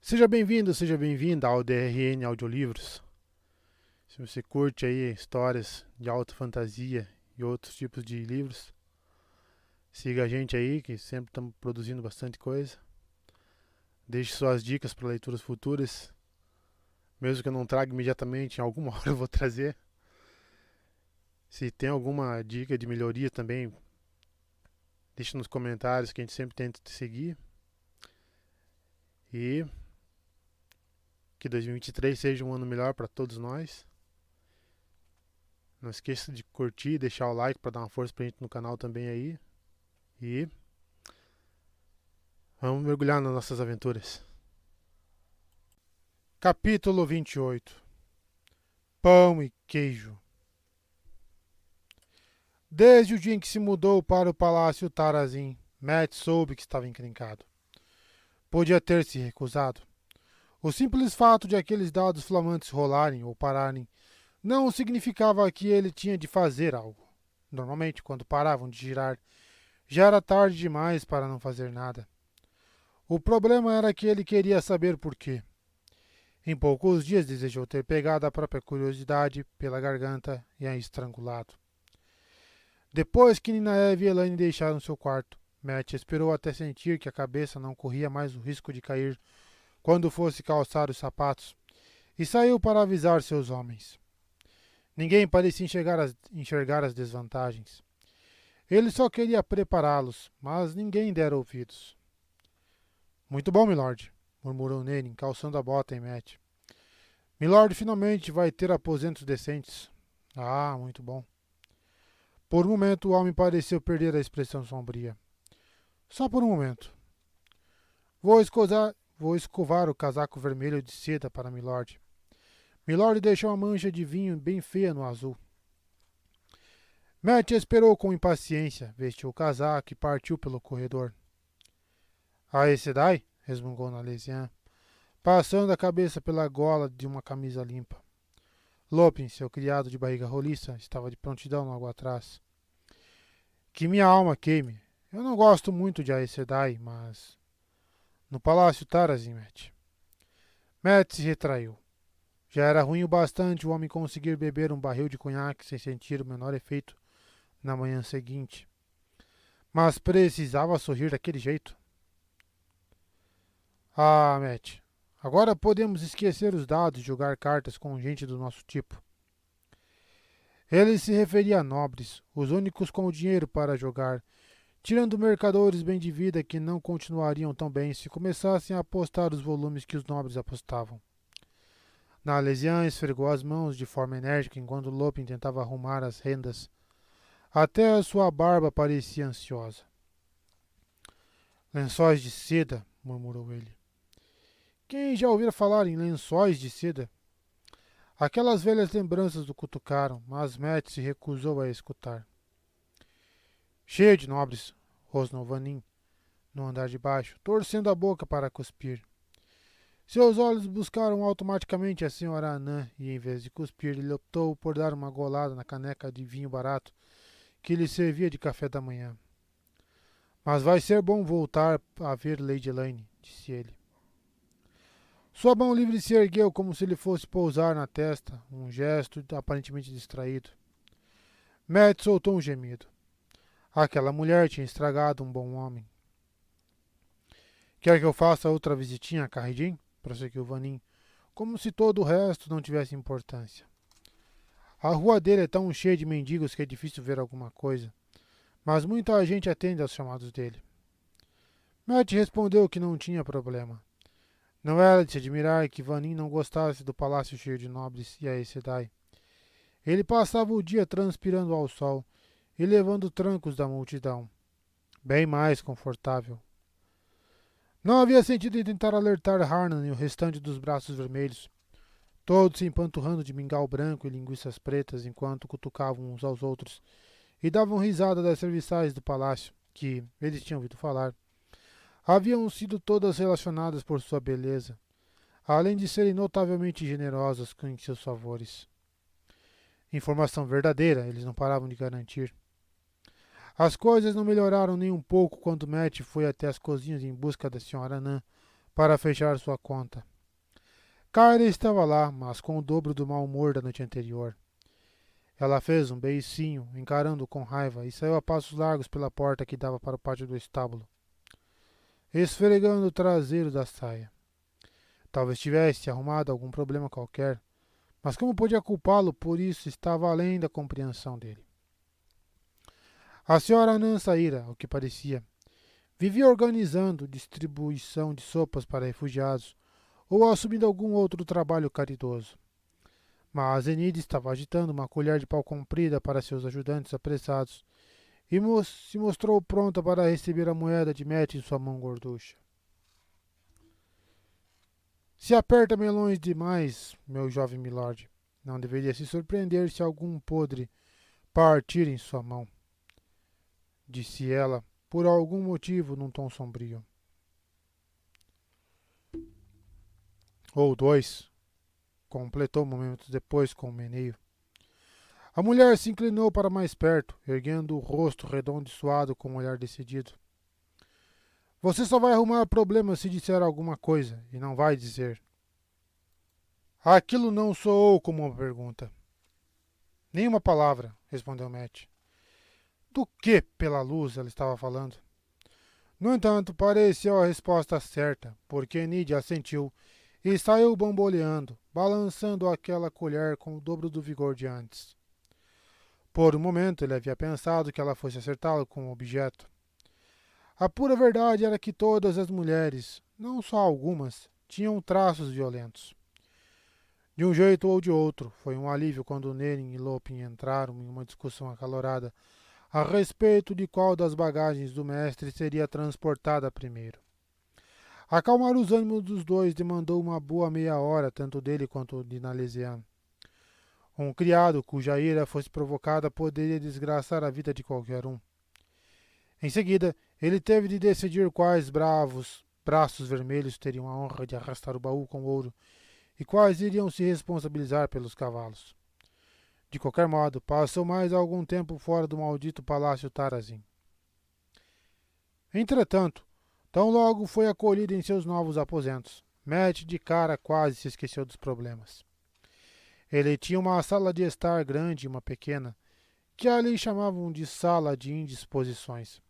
Seja bem-vindo, seja bem-vinda ao DRN Audiolivros. Se você curte aí histórias de alta fantasia e outros tipos de livros, siga a gente aí, que sempre estamos produzindo bastante coisa. Deixe suas dicas para leituras futuras, mesmo que eu não traga imediatamente, em alguma hora eu vou trazer. Se tem alguma dica de melhoria também, deixe nos comentários que a gente sempre tenta te seguir. E que 2023 seja um ano melhor para todos nós. Não esqueça de curtir e deixar o like para dar uma força pra gente no canal também aí. E vamos mergulhar nas nossas aventuras. Capítulo 28. Pão e queijo. Desde o dia em que se mudou para o Palácio Tarazim, Matt soube que estava encrencado. Podia ter se recusado. O simples fato de aqueles dados flamantes rolarem ou pararem não significava que ele tinha de fazer algo. Normalmente, quando paravam de girar, já era tarde demais para não fazer nada. O problema era que ele queria saber por quê. Em poucos dias desejou ter pegado a própria curiosidade pela garganta e a estrangulado. Depois que Ninaeve e Elaine deixaram seu quarto, Matt esperou até sentir que a cabeça não corria mais o risco de cair quando fosse calçar os sapatos e saiu para avisar seus homens. Ninguém parecia enxergar as desvantagens. Ele só queria prepará-los, mas ninguém dera ouvidos. Muito bom, milord, murmurou Nenin, calçando a bota em Matt. Milord finalmente vai ter aposentos decentes. Ah, muito bom. Por um momento o homem pareceu perder a expressão sombria. Só por um momento. Vou escovar o casaco vermelho de seda para Milord. Milord deixou uma mancha de vinho bem feia no azul. Matt esperou com impaciência, vestiu o casaco e partiu pelo corredor. Aes Sedai? Resmungou Nalesian, passando a cabeça pela gola de uma camisa limpa. Lopin, seu criado de barriga roliça, estava de prontidão logo atrás. Que minha alma queime. Eu não gosto muito de Aes Sedai, mas... No Palácio Tarazim, Matt. Matt se retraiu. Já era ruim o bastante o homem conseguir beber um barril de conhaque sem sentir o menor efeito na manhã seguinte. Mas precisava sorrir daquele jeito. Ah, Matt. Agora podemos esquecer os dados e jogar cartas com gente do nosso tipo. Ele se referia a nobres, os únicos com o dinheiro para jogar, tirando mercadores bem de vida que não continuariam tão bem se começassem a apostar os volumes que os nobres apostavam. Nalesian esfregou as mãos de forma enérgica enquanto Lopin tentava arrumar as rendas. Até a sua barba parecia ansiosa. Lençóis de seda, murmurou ele. Quem já ouvira falar em lençóis de seda? Aquelas velhas lembranças o cutucaram, mas Matt se recusou a escutar. Cheio de nobres, rosnou Vanin, no andar de baixo, torcendo a boca para cuspir. Seus olhos buscaram automaticamente a senhora Anã e, em vez de cuspir, ele optou por dar uma golada na caneca de vinho barato que lhe servia de café da manhã. Mas vai ser bom voltar a ver Lady Elaine, disse ele. Sua mão livre se ergueu como se lhe fosse pousar na testa, um gesto aparentemente distraído. Matt soltou um gemido. Aquela mulher tinha estragado um bom homem. Quer que eu faça outra visitinha a Carridin? Prosseguiu Vanin, como se todo o resto não tivesse importância. A rua dele é tão cheia de mendigos que é difícil ver alguma coisa, mas muita gente atende aos chamados dele. Matt respondeu que não tinha problema. Não era de se admirar que Vanin não gostasse do palácio cheio de nobres e Aes Sedai. Ele passava o dia transpirando ao sol e levando trancos da multidão. Bem mais confortável. Não havia sentido em tentar alertar Harnan e o restante dos braços vermelhos, todos se empanturrando de mingau branco e linguiças pretas enquanto cutucavam uns aos outros e davam risada das serviçais do palácio, que, eles tinham ouvido falar, haviam sido todas relacionadas por sua beleza, além de serem notavelmente generosas com seus favores. Informação verdadeira, eles não paravam de garantir. As coisas não melhoraram nem um pouco quando Matt foi até as cozinhas em busca da Sra. Nan para fechar sua conta. Kyra estava lá, mas com o dobro do mau humor da noite anterior. Ela fez um beicinho, encarando-o com raiva, e saiu a passos largos pela porta que dava para o pátio do estábulo, esfregando o traseiro da saia. Talvez tivesse arrumado algum problema qualquer, mas como podia culpá-lo por isso estava além da compreensão dele. A senhora Nan saíra, ao que parecia. Vivia organizando distribuição de sopas para refugiados ou assumindo algum outro trabalho caridoso. Mas Enid estava agitando uma colher de pau comprida para seus ajudantes apressados e se mostrou pronta para receber a moeda de Matt em sua mão gorducha. Se aperta melões demais, meu jovem milord. Não deveria se surpreender se algum podre partir em sua mão, disse ela, por algum motivo, num tom sombrio. Ou dois, completou momentos depois com um meneio. A mulher se inclinou para mais perto, erguendo o rosto redondo e suado com um olhar decidido. Você só vai arrumar problemas se disser alguma coisa, e não vai dizer. Aquilo não soou como uma pergunta. Nenhuma palavra, respondeu Matt. Do que, pela luz, ela estava falando? No entanto, pareceu a resposta certa, porque Nidia assentiu e saiu bamboleando, balançando aquela colher com o dobro do vigor de antes. Por um momento ele havia pensado que ela fosse acertá-lo com o objeto. A pura verdade era que todas as mulheres, não só algumas, tinham traços violentos. De um jeito ou de outro, foi um alívio quando Neren e Lopin entraram em uma discussão acalorada a respeito de qual das bagagens do mestre seria transportada primeiro. Acalmar os ânimos dos dois demandou uma boa meia hora, tanto dele quanto de Nalesian. Um criado cuja ira fosse provocada poderia desgraçar a vida de qualquer um. Em seguida, ele teve de decidir quais bravos braços vermelhos teriam a honra de arrastar o baú com ouro e quais iriam se responsabilizar pelos cavalos. De qualquer modo, passou mais algum tempo fora do maldito palácio Tarazin. Entretanto, tão logo foi acolhido em seus novos aposentos, Matt de cara quase se esqueceu dos problemas. Ele tinha uma sala de estar grande e uma pequena, que ali chamavam de sala de indisposições,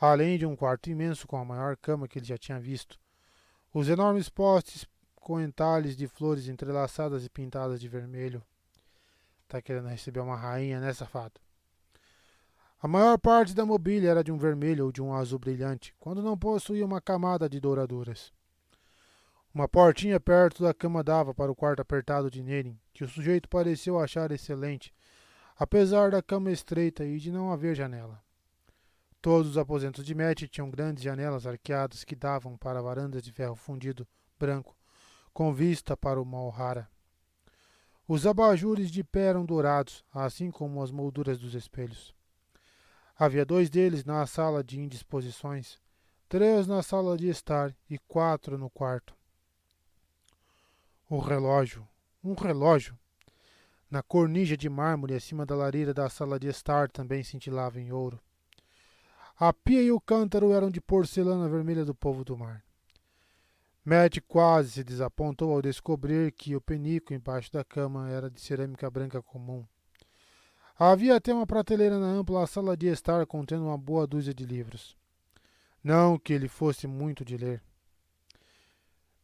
além de um quarto imenso com a maior cama que ele já tinha visto. Os enormes postes com entalhes de flores entrelaçadas e pintadas de vermelho. Tá querendo receber uma rainha, né, safado? A maior parte da mobília era de um vermelho ou de um azul brilhante, quando não possuía uma camada de douraduras. Uma portinha perto da cama dava para o quarto apertado de Neren, que o sujeito pareceu achar excelente, apesar da cama estreita e de não haver janela. Todos os aposentos de Matt tinham grandes janelas arqueadas que davam para varandas de ferro fundido branco, com vista para o Malhara. Os abajures de pé eram dourados, assim como as molduras dos espelhos. Havia 2 deles na sala de indisposições, 3 na sala de estar e 4 no quarto. Um relógio, na cornija de mármore acima da lareira da sala de estar também cintilava em ouro. A pia e o cântaro eram de porcelana vermelha do povo do mar. Matt quase se desapontou ao descobrir que o penico embaixo da cama era de cerâmica branca comum. Havia até uma prateleira na ampla sala de estar contendo uma boa dúzia de livros. Não que ele fosse muito de ler.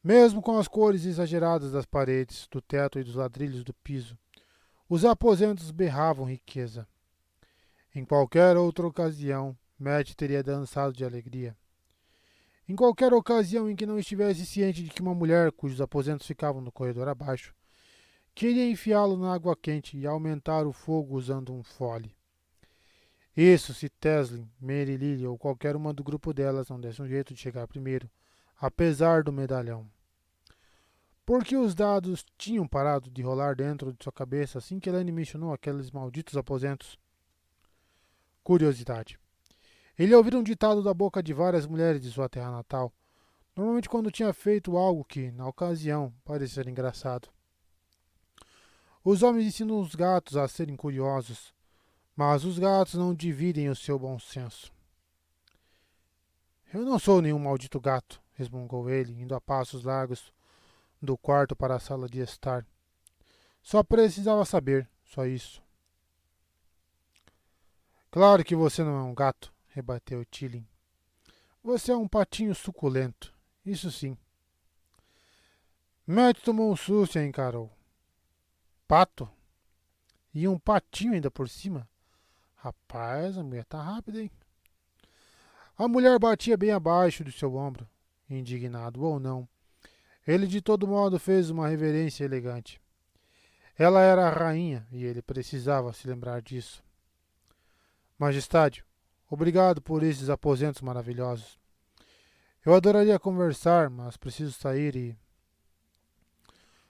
Mesmo com as cores exageradas das paredes, do teto e dos ladrilhos do piso, os aposentos berravam riqueza. Em qualquer outra ocasião, Matt teria dançado de alegria. Em qualquer ocasião em que não estivesse ciente de que uma mulher, cujos aposentos ficavam no corredor abaixo, queria enfiá-lo na água quente e aumentar o fogo usando um fole. Isso se Teslin, Mary Lily ou qualquer uma do grupo delas não desse um jeito de chegar primeiro, apesar do medalhão. Porque os dados tinham parado de rolar dentro de sua cabeça assim que Elaine mencionou aqueles malditos aposentos. Curiosidade. Ele ouvira um ditado da boca de várias mulheres de sua terra natal, normalmente quando tinha feito algo que, na ocasião, parecia engraçado. Os homens ensinam os gatos a serem curiosos, mas os gatos não dividem o seu bom senso. Eu não sou nenhum maldito gato, resmungou ele, indo a passos largos do quarto para a sala de estar. Só precisava saber, só isso. Claro que você não é um gato, rebateu Tilly. Você é um patinho suculento, isso sim. Matt tomou um susto e a encarou. Pato? E um patinho ainda por cima? Rapaz, a mulher tá rápida, hein? A mulher batia bem abaixo do seu ombro, indignado ou não. Ele de todo modo fez uma reverência elegante. Ela era a rainha e ele precisava se lembrar disso. Majestade, obrigado por esses aposentos maravilhosos. Eu adoraria conversar, mas preciso sair e...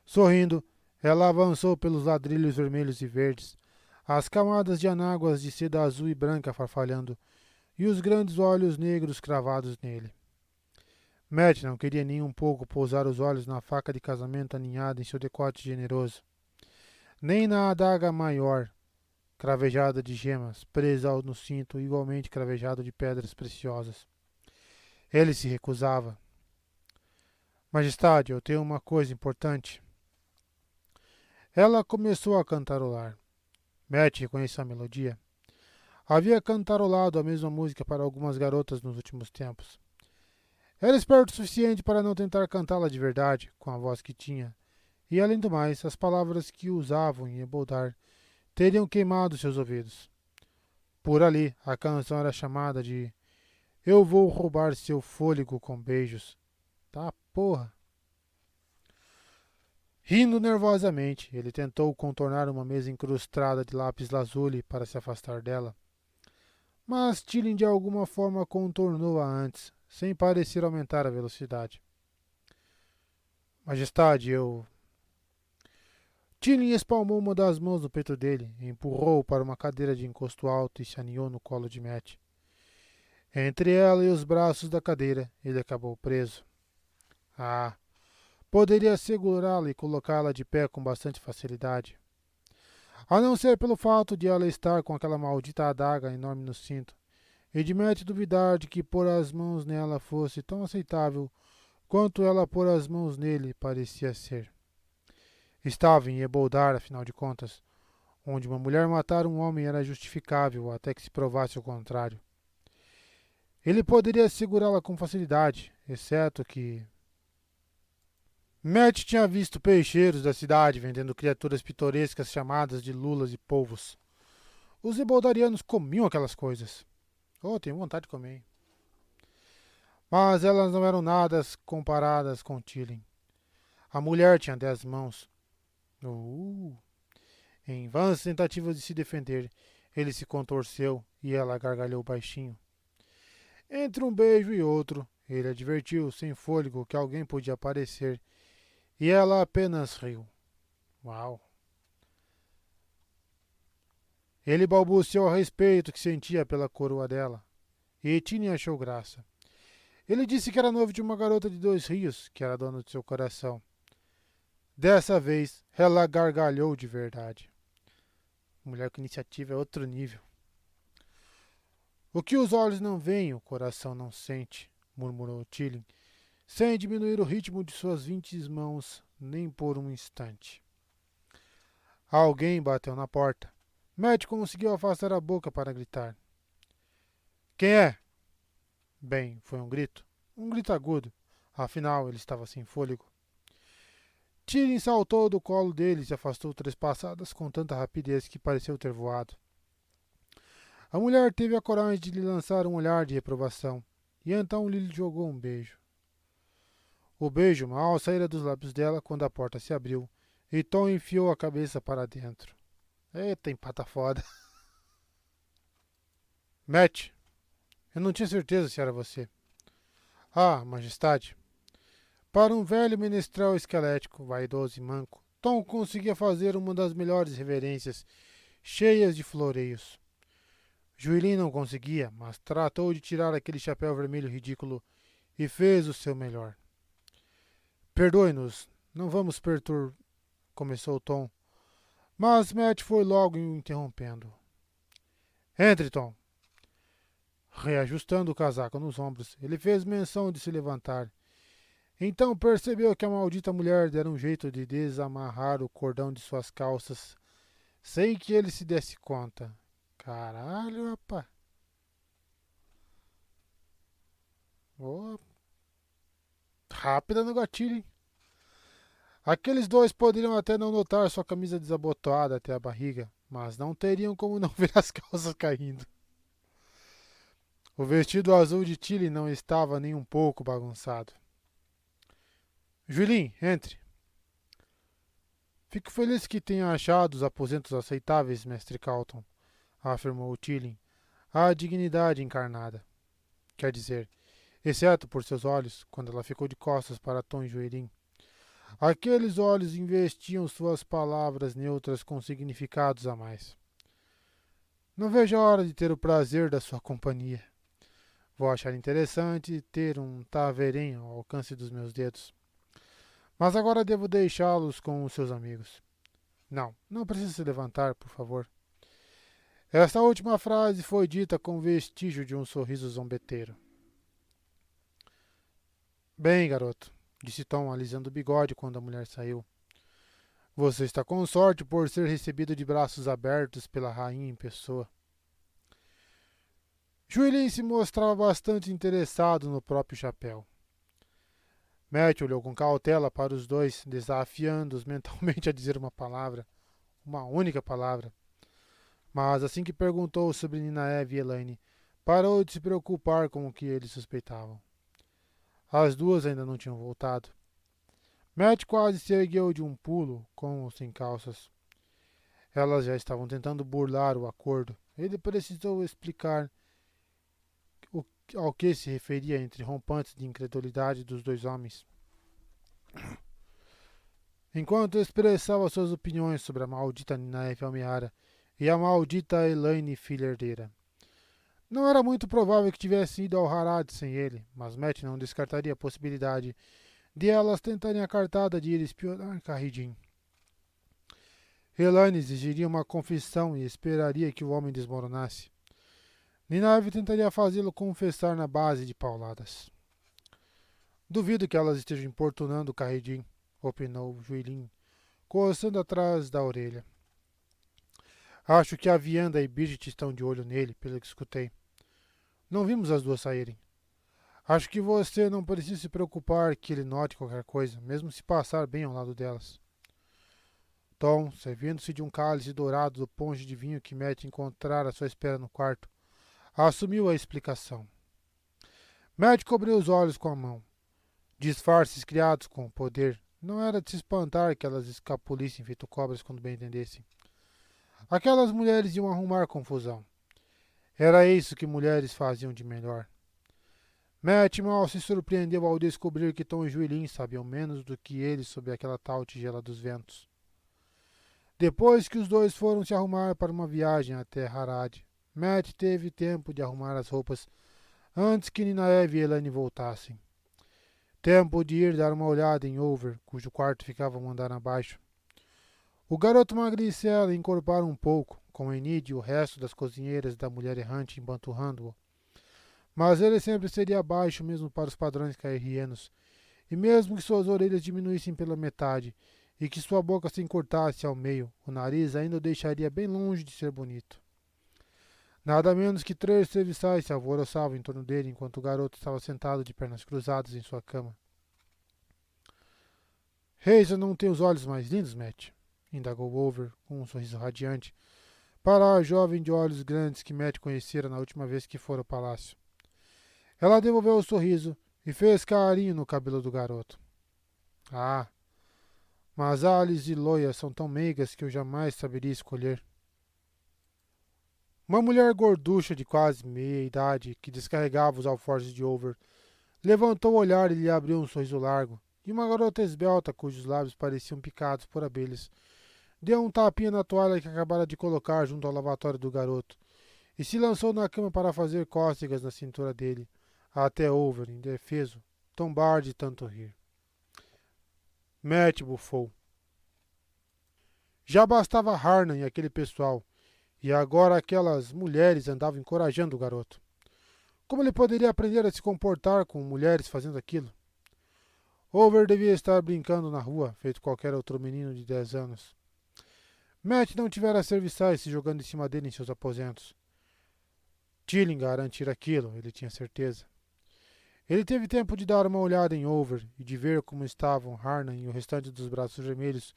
Sorrindo, ela avançou pelos ladrilhos vermelhos e verdes, as camadas de anáguas de seda azul e branca farfalhando, e os grandes olhos negros cravados nele. Matt não queria nem um pouco pousar os olhos na faca de casamento aninhada em seu decote generoso, nem na adaga maior, cravejada de gemas, presa no cinto igualmente cravejado de pedras preciosas. Ele se recusava. Majestade, eu tenho uma coisa importante. Ela começou a cantarolar. Matt reconheceu a melodia. Havia cantarolado a mesma música para algumas garotas nos últimos tempos. Era esperto o suficiente para não tentar cantá-la de verdade, com a voz que tinha, e além do mais, as palavras que usavam em eboldar teriam queimado seus ouvidos. Por ali, a canção era chamada de Eu Vou Roubar Seu Fôlego com Beijos. Tá, porra! Rindo nervosamente, ele tentou contornar uma mesa incrustada de lápis lazuli para se afastar dela. Mas Tilly de alguma forma contornou-a antes, sem parecer aumentar a velocidade. Majestade, eu... Tilly espalmou uma das mãos no peito dele, empurrou-o para uma cadeira de encosto alto e se aninhou no colo de Matt. Entre ela e os braços da cadeira, ele acabou preso. Ah, poderia segurá-la e colocá-la de pé com bastante facilidade. A não ser pelo fato de ela estar com aquela maldita adaga enorme no cinto, e de Matt duvidar de que pôr as mãos nela fosse tão aceitável quanto ela pôr as mãos nele parecia ser. Estava em Eboldar, afinal de contas, onde uma mulher matar um homem era justificável até que se provasse o contrário. Ele poderia segurá-la com facilidade, exceto que... Matt tinha visto peixeiros da cidade vendendo criaturas pitorescas chamadas de lulas e polvos. Os eboldarianos comiam aquelas coisas. Oh, tenho vontade de comer. Mas elas não eram nada comparadas com Tilly. A mulher tinha 10 mãos. Em vãs tentativas de se defender, ele se contorceu e ela gargalhou baixinho. Entre um beijo e outro, ele advertiu, sem fôlego, que alguém podia aparecer, e ela apenas riu. Uau! Ele balbuciou a respeito que sentia pela coroa dela, e Tini achou graça. Ele disse que era noivo de uma garota de 2 rios, que era dona de seu coração. Dessa vez, ela gargalhou de verdade. Mulher com iniciativa é outro nível. O que os olhos não veem, o coração não sente, murmurou Tilly, sem diminuir o ritmo de suas 20 mãos nem por um instante. Alguém bateu na porta. Matt conseguiu afastar a boca para gritar. Quem é? Bem, foi um grito agudo, afinal ele estava sem fôlego. Tilly saltou do colo dele e se afastou 3 passadas com tanta rapidez que pareceu ter voado. A mulher teve a coragem de lhe lançar um olhar de reprovação, e então lhe jogou um beijo. O beijo mal saíra dos lábios dela quando a porta se abriu, e Tom enfiou a cabeça para dentro. Eita, empata foda. Matt, eu não tinha certeza se era você. Ah, majestade. Para um velho menestrel esquelético, vaidoso e manco, Tom conseguia fazer uma das melhores reverências, cheias de floreios. Juilin não conseguia, mas tratou de tirar aquele chapéu vermelho ridículo e fez o seu melhor. Perdoe-nos, não vamos começou Tom, mas Matt foi logo o interrompendo. Entre, Tom. Reajustando o casaco nos ombros, ele fez menção de se levantar Então percebeu que a maldita mulher dera um jeito de desamarrar o cordão de suas calças sem que ele se desse conta. Caralho, rapaz. Boa. Rápida no gatilho, hein? Aqueles dois poderiam até não notar sua camisa desabotoada até a barriga, mas não teriam como não ver as calças caindo. O vestido azul de Tilly não estava nem um pouco bagunçado. Julie, entre. Fico feliz que tenha achado os aposentos aceitáveis, mestre Calton, afirmou Tilly, a dignidade encarnada. Quer dizer, exceto por seus olhos, quando ela ficou de costas para Tom e Joelin. Aqueles olhos investiam suas palavras neutras com significados a mais. Não vejo a hora de ter o prazer da sua companhia. Vou achar interessante ter um taveirinho ao alcance dos meus dedos. Mas agora devo deixá-los com os seus amigos. Não, não precisa se levantar, por favor. Esta última frase foi dita com vestígio de um sorriso zombeteiro. Bem, garoto, disse Tom, alisando o bigode quando a mulher saiu. Você está com sorte por ser recebido de braços abertos pela rainha em pessoa. Juelin se mostrava bastante interessado no próprio chapéu. Matt olhou com cautela para os dois, desafiando-os mentalmente a dizer uma única palavra. Mas assim que perguntou sobre Ninaeve e Elaine, parou de se preocupar com o que eles suspeitavam. As duas ainda não tinham voltado. Matt quase se ergueu de um pulo, com ou sem calças. Elas já estavam tentando burlar o acordo. Ele precisou explicar ao que se referia entre rompantes de incredulidade dos dois homens. Enquanto expressava suas opiniões sobre a maldita Ninaeve Almeara e a maldita Elaine, filha herdeira. Não era muito provável que tivessem ido ao Harad sem ele, mas Matt não descartaria a possibilidade de elas tentarem a cartada de ir espionar Carridin. Elaine exigiria uma confissão e esperaria que o homem desmoronasse. Ninaeve tentaria fazê-lo confessar na base de pauladas. Duvido que elas estejam importunando Carridin, opinou Juilin, coçando atrás da orelha. Acho que a Vianda e Bridget estão de olho nele, pelo que escutei. Não vimos as duas saírem. Acho que você não precisa se preocupar que ele note qualquer coisa, mesmo se passar bem ao lado delas. Tom, servindo-se de um cálice dourado do ponche de vinho que Matt encontrara à sua espera no quarto, assumiu a explicação. Matt cobriu os olhos com a mão. Disfarces criados com o poder. Não era de se espantar que elas escapulissem feito cobras quando bem entendessem. Aquelas mulheres iam arrumar confusão. Era isso que mulheres faziam de melhor. Matt mal se surpreendeu ao descobrir que Tom e Juilin sabiam menos do que ele sobre aquela tal tigela dos ventos. Depois que os dois foram se arrumar para uma viagem até Harad, Matt teve tempo de arrumar as roupas antes que Ninaeve e Elaine voltassem. Tempo de ir dar uma olhada em Over, cujo quarto ficava um andar abaixo. O garoto magricela encorpara um pouco, com Enid e o resto das cozinheiras da mulher errante empanturrando-o. Mas ele sempre seria baixo mesmo para os padrões caerrienos, e mesmo que suas orelhas diminuíssem pela metade e que sua boca se encurtasse ao meio, o nariz ainda o deixaria bem longe de ser bonito. Nada menos que 3 serviçais se alvoroçavam em torno dele enquanto o garoto estava sentado de pernas cruzadas em sua cama. Hazel não tem os olhos mais lindos, Matt? Indagou Over com um sorriso radiante para a jovem de olhos grandes que Matt conhecera na última vez que fora ao palácio. Ela devolveu o sorriso e fez carinho no cabelo do garoto. Ah, mas Alice e Loia são tão meigas que eu jamais saberia escolher. Uma mulher gorducha de quase meia-idade, que descarregava os alforjes de Over, levantou o olhar e lhe abriu um sorriso largo, e uma garota esbelta, cujos lábios pareciam picados por abelhas, deu um tapinha na toalha que acabara de colocar junto ao lavatório do garoto, e se lançou na cama para fazer cócegas na cintura dele, até Over, indefeso, tombar de tanto rir. Matt bufou. Já bastava Harnan e aquele pessoal, e agora aquelas mulheres andavam encorajando o garoto. Como ele poderia aprender a se comportar com mulheres fazendo aquilo? Over devia estar brincando na rua, feito qualquer outro menino de 10 anos. Matt não tivera serviçais se jogando em cima dele em seus aposentos. Tilling garantira aquilo, ele tinha certeza. Ele teve tempo de dar uma olhada em Over e de ver como estavam Harnan e o restante dos braços vermelhos,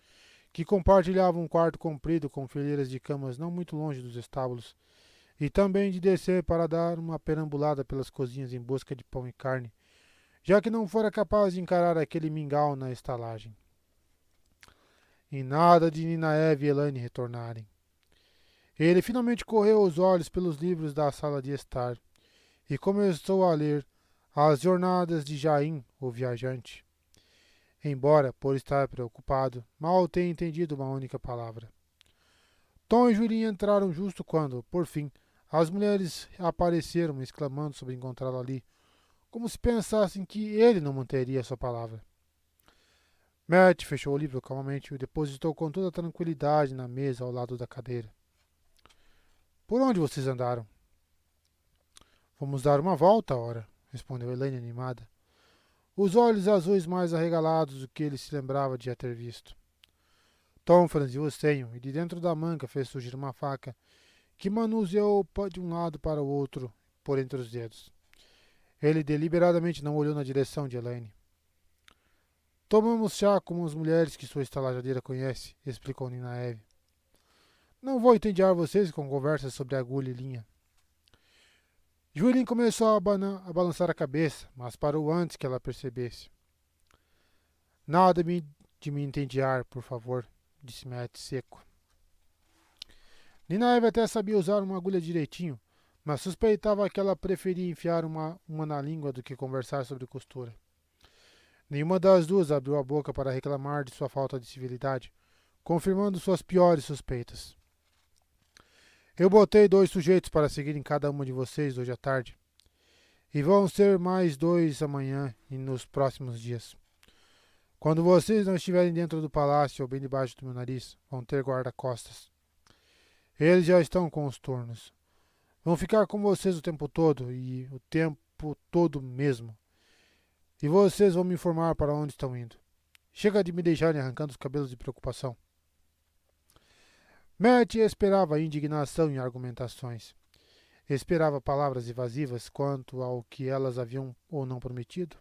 que compartilhavam um quarto comprido com fileiras de camas não muito longe dos estábulos, e também de descer para dar uma perambulada pelas cozinhas em busca de pão e carne, já que não fora capaz de encarar aquele mingau na estalagem. E nada de Ninaev e Elaine retornarem. Ele finalmente correu os olhos pelos livros da sala de estar e começou a ler As Jornadas de Jaim, o Viajante. Embora, por estar preocupado, mal tenha entendido uma única palavra. Tom e Julinha entraram justo quando, por fim, as mulheres apareceram exclamando sobre encontrá-lo ali, como se pensassem que ele não manteria sua palavra. Matt fechou o livro calmamente e o depositou com toda tranquilidade na mesa ao lado da cadeira. Por onde vocês andaram? Vamos dar uma volta, ora, respondeu Elaine animada, os olhos azuis mais arregalados do que ele se lembrava de já ter visto. Tom franziu o senho e de dentro da manga fez surgir uma faca que manuseou de um lado para o outro por entre os dedos. Ele deliberadamente não olhou na direção de Elaine. Tomamos chá como as mulheres que sua estalajadeira conhece, explicou Nina Eve. Não vou entediar vocês com conversas sobre agulha e linha. Julian começou a balançar a cabeça, mas parou antes que ela percebesse. Nada de me entediar, por favor, disse Matt seco. Nina Eve até sabia usar uma agulha direitinho, mas suspeitava que ela preferia enfiar uma na língua do que conversar sobre costura. Nenhuma das duas abriu a boca para reclamar de sua falta de civilidade, confirmando suas piores suspeitas. Eu botei 2 sujeitos para seguirem cada uma de vocês hoje à tarde. E vão ser mais 2 amanhã e nos próximos dias. Quando vocês não estiverem dentro do palácio ou bem debaixo do meu nariz, vão ter guarda-costas. Eles já estão com os turnos. Vão ficar com vocês o tempo todo e o tempo todo mesmo. E vocês vão me informar para onde estão indo. Chega de me deixarem arrancando os cabelos de preocupação. Matt esperava indignação e argumentações. Esperava palavras evasivas quanto ao que elas haviam ou não prometido.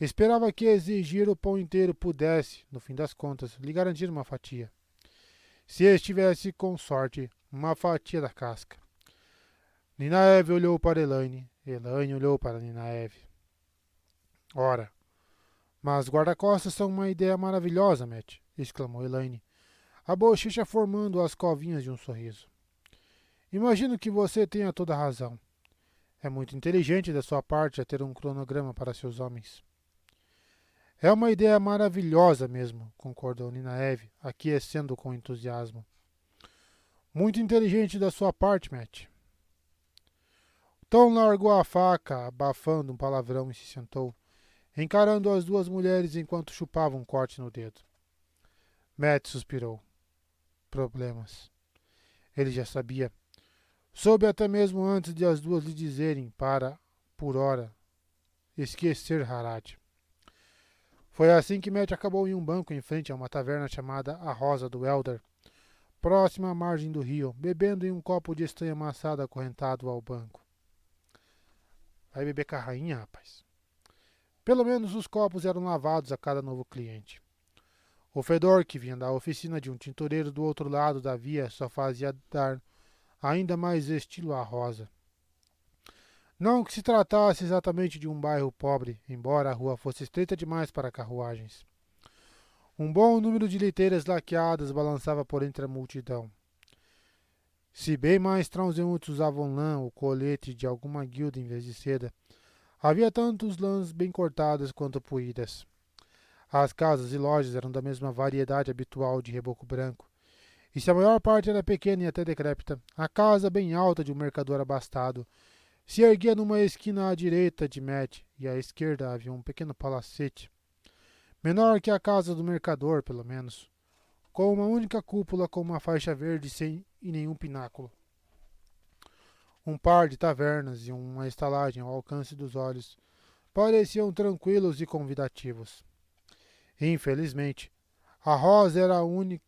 Esperava que exigir o pão inteiro pudesse, no fim das contas, lhe garantir uma fatia. Se estivesse com sorte, uma fatia da casca. Nina Eve olhou para Elaine. Elaine olhou para Nina Eve. Ora, mas guarda-costas são uma ideia maravilhosa, Matt, exclamou Elaine, a bochecha formando as covinhas de um sorriso. Imagino que você tenha toda a razão. É muito inteligente da sua parte a ter um cronograma para seus homens. É uma ideia maravilhosa mesmo, concordou Nina Eve, aquecendo com entusiasmo. Muito inteligente da sua parte, Matt. Tom largou a faca, abafando um palavrão e se sentou, encarando as 2 mulheres enquanto chupavam um corte no dedo. Matt suspirou. Problemas. Ele já sabia. Soube até mesmo antes de as 2 lhe dizerem para, por hora, esquecer Harad. Foi assim que Matt acabou em um banco em frente a uma taverna chamada A Rosa do Elder, próxima à margem do rio, bebendo em um copo de estanha amassada acorrentado ao banco. Vai beber com a rainha, rapaz. Pelo menos os copos eram lavados a cada novo cliente. O fedor que vinha da oficina de um tintureiro do outro lado da via só fazia dar ainda mais estilo à Rosa. Não que se tratasse exatamente de um bairro pobre, embora a rua fosse estreita demais para carruagens. Um bom número de liteiras laqueadas balançava por entre a multidão. Se bem mais transeuntes usavam lã ou colete de alguma guilda em vez de seda, havia tantos lãs bem cortadas quanto puídas. As casas e lojas eram da mesma variedade habitual de reboco branco, e se a maior parte era pequena e até decrépita, a casa bem alta de um mercador abastado se erguia numa esquina à direita de Matt, e à esquerda havia um pequeno palacete, menor que a casa do mercador, pelo menos, com uma única cúpula com uma faixa verde sem e nenhum pináculo. Um par de tavernas e uma estalagem ao alcance dos olhos pareciam tranquilos e convidativos. Infelizmente, a Rosa era a única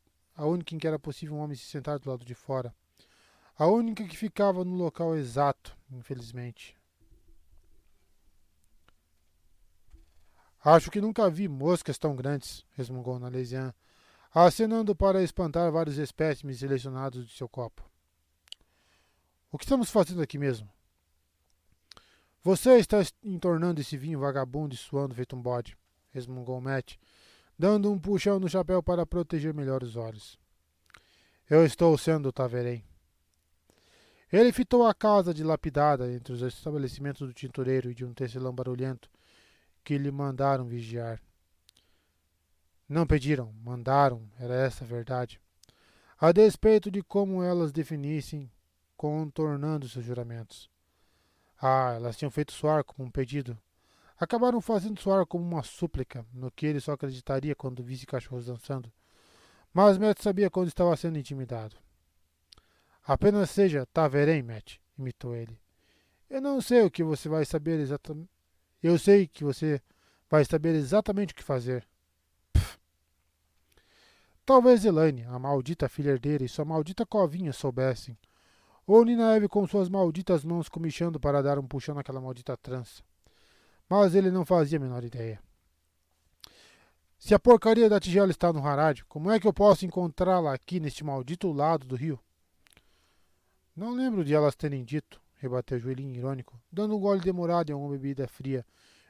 em que era possível um homem se sentar do lado de fora. A única que ficava no local exato, infelizmente. Acho que nunca vi moscas tão grandes, resmungou Nalesian, acenando para espantar vários espécimes selecionados de seu copo. O que estamos fazendo aqui mesmo? Você está entornando esse vinho vagabundo e suando feito um bode, resmungou Matt, dando um puxão no chapéu para proteger melhor os olhos. Eu estou sendo o Taverém. Ele fitou a casa dilapidada entre os estabelecimentos do tintureiro e de um tecelão barulhento que lhe mandaram vigiar. Não pediram, mandaram, era essa a verdade. A despeito de como elas definissem, contornando seus juramentos. Elas tinham feito soar como um pedido. Acabaram fazendo soar como uma súplica, no que ele só acreditaria quando visse cachorros dançando. Mas Matt sabia quando estava sendo intimidado. Apenas seja Taverém, Matt, imitou ele. Eu não sei o que você vai saber exatamente. Eu sei que você vai saber exatamente o que fazer. Pff. Talvez Elaine, a maldita filha herdeira e sua maldita covinha soubessem. Ou Nina Eve com suas malditas mãos comichando para dar um puxão naquela maldita trança. Mas ele não fazia a menor ideia. Se a porcaria da tigela está no Harad, como é que eu posso encontrá-la aqui neste maldito lado do rio? Não lembro de elas terem dito, rebateu Joelhinho irônico, dando um gole demorado em alguma bebida fria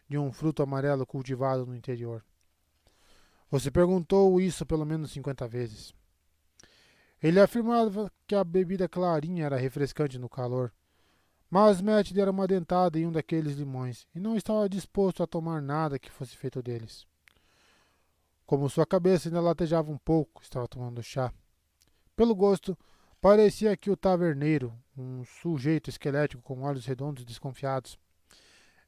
de um fruto amarelo cultivado no interior. Você perguntou isso pelo menos 50 vezes. Ele afirmava que a bebida clarinha era refrescante no calor, mas Matt dera uma dentada em um daqueles limões e não estava disposto a tomar nada que fosse feito deles. Como sua cabeça ainda latejava um pouco, estava tomando chá. Pelo gosto, parecia que o taverneiro, um sujeito esquelético com olhos redondos e desconfiados,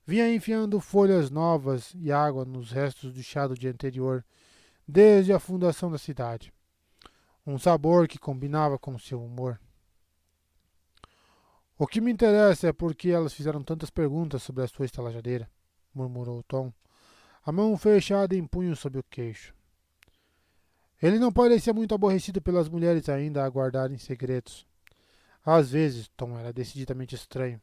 vinha enfiando folhas novas e água nos restos do chá do dia anterior, desde a fundação da cidade. Um sabor que combinava com seu humor. O que me interessa é por que elas fizeram tantas perguntas sobre a sua estalajadeira, murmurou Tom, a mão fechada em punho sob o queixo. Ele não parecia muito aborrecido pelas mulheres ainda a guardarem segredos. Às vezes, Tom era decididamente estranho.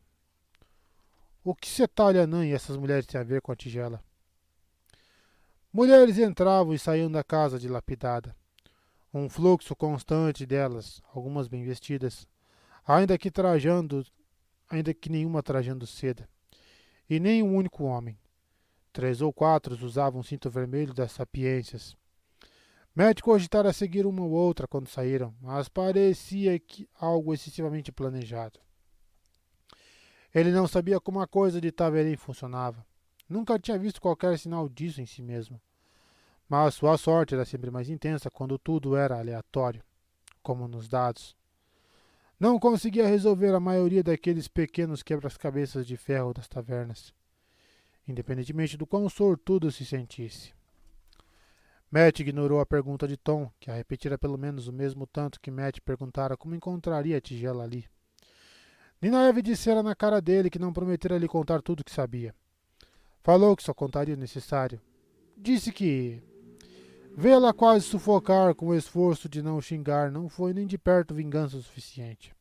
O que Setalhanã e essas mulheres têm a ver com a tigela? Mulheres entravam e saíam da casa dilapidada. Um fluxo constante delas, algumas bem vestidas, ainda que nenhuma trajando seda. E nem um único homem. 3 ou 4 usavam um cinto vermelho das sapiências. Matt cogitara seguir uma ou outra quando saíram, mas parecia que algo excessivamente planejado. Ele não sabia como a coisa de Taverém funcionava. Nunca tinha visto qualquer sinal disso em si mesmo. Mas sua sorte era sempre mais intensa quando tudo era aleatório, como nos dados. Não conseguia resolver a maioria daqueles pequenos quebra-cabeças de ferro das tavernas, independentemente do quão sortudo se sentisse. Matt ignorou a pergunta de Tom, que a repetira pelo menos o mesmo tanto que Matt perguntara como encontraria a tigela ali. Nina Eve dissera na cara dele que não prometera lhe contar tudo o que sabia. Falou que só contaria o necessário. Disse que vê-la quase sufocar com o esforço de não xingar não foi nem de perto vingança o suficiente.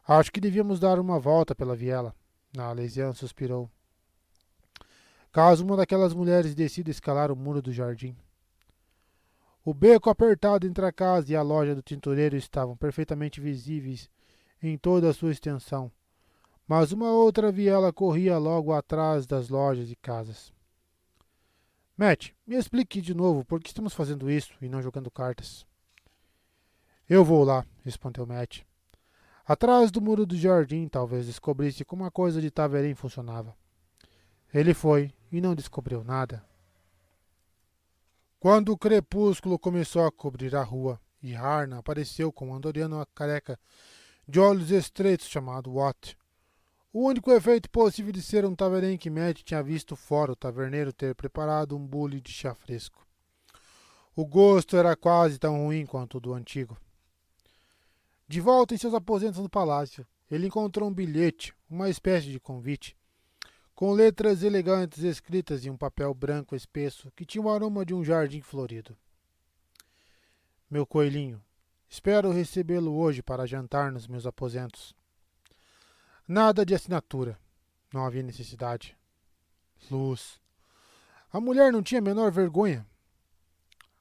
Acho que devíamos dar uma volta pela viela. Nalesian suspirou. Caso uma daquelas mulheres decida escalar o muro do jardim. O beco apertado entre a casa e a loja do tintureiro estavam perfeitamente visíveis em toda a sua extensão, mas uma outra viela corria logo atrás das lojas e casas. Matt, me explique de novo por que estamos fazendo isso e não jogando cartas. Eu vou lá, respondeu Matt. Atrás do muro do jardim talvez descobrisse como a coisa de Taverém funcionava. Ele foi e não descobriu nada. Quando o crepúsculo começou a cobrir a rua e Harna apareceu com um andoriano careca de olhos estreitos chamado Watt, o único efeito possível de ser um Taverém que Matt tinha visto fora o taverneiro ter preparado um bule de chá fresco. O gosto era quase tão ruim quanto o do antigo. De volta em seus aposentos no palácio, ele encontrou um bilhete, uma espécie de convite, com letras elegantes escritas em um papel branco espesso que tinha o aroma de um jardim florido. Meu coelhinho, espero recebê-lo hoje para jantar nos meus aposentos. Nada de assinatura. Não havia necessidade. Luz. A mulher não tinha a menor vergonha.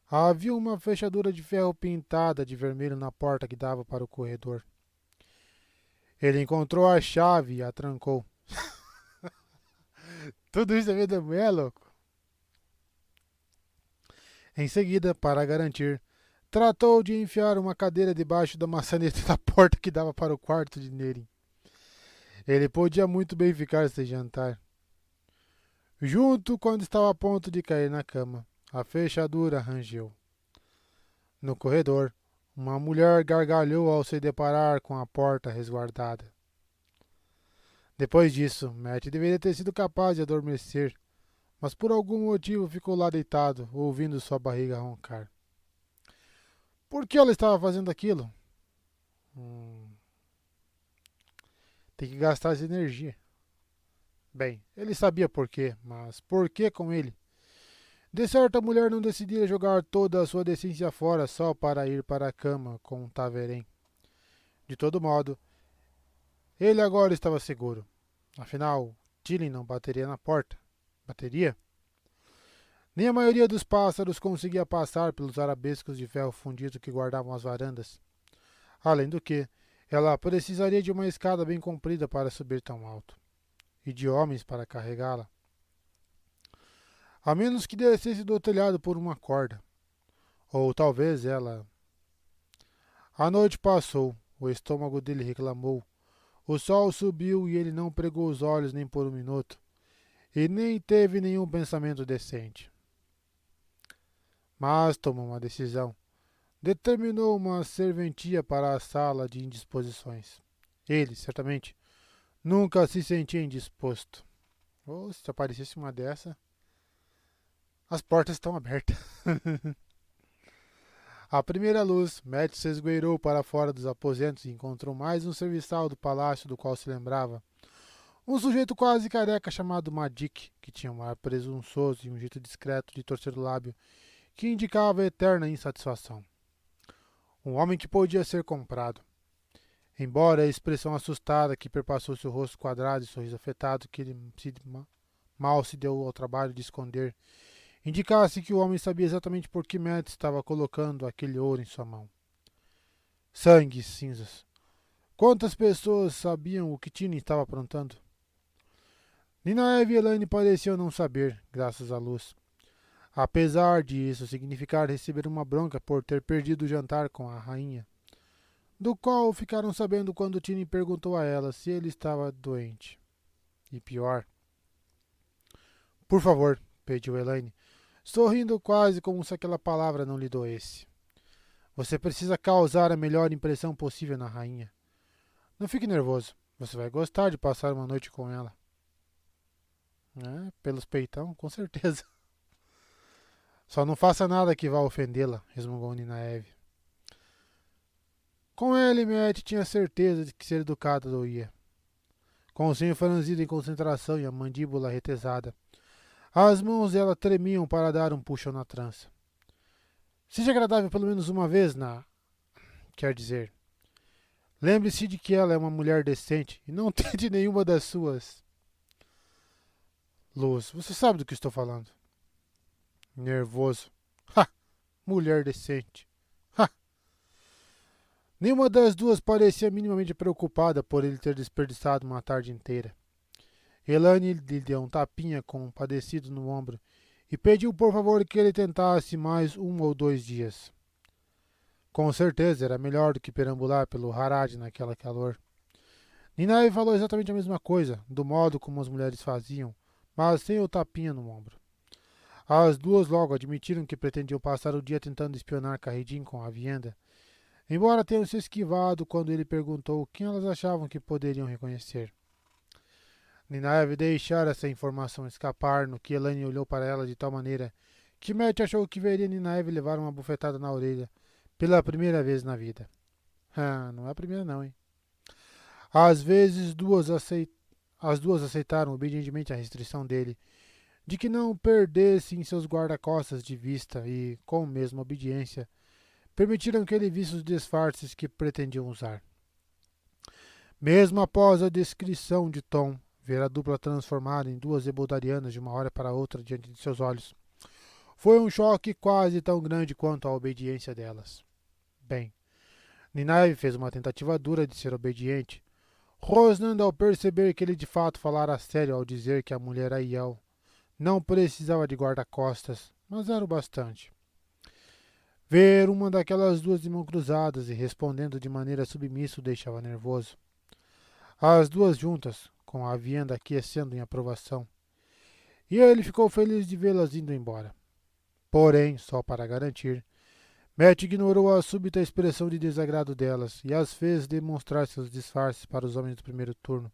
Havia uma fechadura de ferro pintada de vermelho na porta que dava para o corredor. Ele encontrou a chave e a trancou. Tudo isso é vida da mulher, louco? Em seguida, para garantir, tratou de enfiar uma cadeira debaixo da maçaneta da porta que dava para o quarto de Nerin. Ele podia muito bem ficar sem jantar. Junto quando estava a ponto de cair na cama, a fechadura rangeu. No corredor, uma mulher gargalhou ao se deparar com a porta resguardada. Depois disso, Matt deveria ter sido capaz de adormecer, mas por algum motivo ficou lá deitado, ouvindo sua barriga roncar. Por que ela estava fazendo aquilo? Tem que gastar essa energia. Bem, ele sabia por quê, mas por que com ele? De certo, a mulher não decidira jogar toda a sua decência fora só para ir para a cama com um Taverém. De todo modo, ele agora estava seguro. Afinal, Tilly não bateria na porta. Bateria? Nem a maioria dos pássaros conseguia passar pelos arabescos de ferro fundido que guardavam as varandas. Além do que, ela precisaria de uma escada bem comprida para subir tão alto, e de homens para carregá-la. A menos que descesse do telhado por uma corda. Ou talvez ela... A noite passou, o estômago dele reclamou. O sol subiu e ele não pregou os olhos nem por um minuto, e nem teve nenhum pensamento decente. Mas tomou uma decisão. Determinou uma serventia para a sala de indisposições. Ele, certamente, nunca se sentia indisposto. Ou se aparecesse uma dessa, as portas estão abertas. À primeira luz, Matt se esgueirou para fora dos aposentos e encontrou mais um serviçal do palácio do qual se lembrava. Um sujeito quase careca chamado Madik, que tinha um ar presunçoso e um jeito discreto de torcer o lábio, que indicava eterna insatisfação. Um homem que podia ser comprado. Embora a expressão assustada que perpassou seu rosto quadrado e sorriso afetado, que ele mal se deu ao trabalho de esconder, indicasse que o homem sabia exatamente por que Matt estava colocando aquele ouro em sua mão. Sangue e cinzas. Quantas pessoas sabiam o que Tiny estava aprontando? Ninaev e Elaine pareciam não saber, graças à luz. Apesar de isso significar receber uma bronca por ter perdido o jantar com a rainha, do qual ficaram sabendo quando Tiny perguntou a ela se ele estava doente. E pior. Por favor, pediu Elaine, sorrindo quase como se aquela palavra não lhe doesse. Você precisa causar a melhor impressão possível na rainha. Não fique nervoso. Você vai gostar de passar uma noite com ela. Pelos peitão, com certeza. Só não faça nada que vá ofendê-la, resmungou Ninaev. Com ele, Matt tinha certeza de que ser educada doía. Com o senho franzido em concentração e a mandíbula retesada, as mãos dela tremiam para dar um puxão na trança. Seja agradável pelo menos uma vez, Quer dizer, lembre-se de que ela é uma mulher decente e não tente nenhuma das suas... Luz, você sabe do que estou falando. Nervoso. Ha! Mulher decente. Ha! Nenhuma das duas parecia minimamente preocupada por ele ter desperdiçado uma tarde inteira. Elaine lhe deu um tapinha compadecido no ombro e pediu por favor que ele tentasse mais 1 ou 2 dias. Com certeza era melhor do que perambular pelo Harad naquela calor. Ninae falou exatamente a mesma coisa, do modo como as mulheres faziam, mas sem o tapinha no ombro. As duas logo admitiram que pretendiam passar o dia tentando espionar Carridin com a Vienda, embora tenham se esquivado quando ele perguntou quem elas achavam que poderiam reconhecer. Ninaev deixara essa informação escapar no que Elaine olhou para ela de tal maneira que Matt achou que veria Ninaev levar uma bufetada na orelha pela primeira vez na vida. Não é a primeira não, hein? Às vezes as duas aceitaram obedientemente a restrição dele de que não perdessem seus guarda-costas de vista e, com a mesma obediência, permitiram que ele visse os disfarces que pretendiam usar. Mesmo após a descrição de Tom, ver a dupla transformada em duas ebodarianas de uma hora para outra diante de seus olhos, foi um choque quase tão grande quanto a obediência delas. Bem, Ninaive fez uma tentativa dura de ser obediente, rosnando ao perceber que ele de fato falara sério ao dizer que a mulher Aiel não precisava de guarda-costas, mas era o bastante. Ver uma daquelas duas de mãos cruzadas e respondendo de maneira submissa o deixava nervoso. As duas juntas, com a vianda aquecendo em aprovação, e ele ficou feliz de vê-las indo embora. Porém, só para garantir, Matt ignorou a súbita expressão de desagrado delas e as fez demonstrar seus disfarces para os homens do primeiro turno.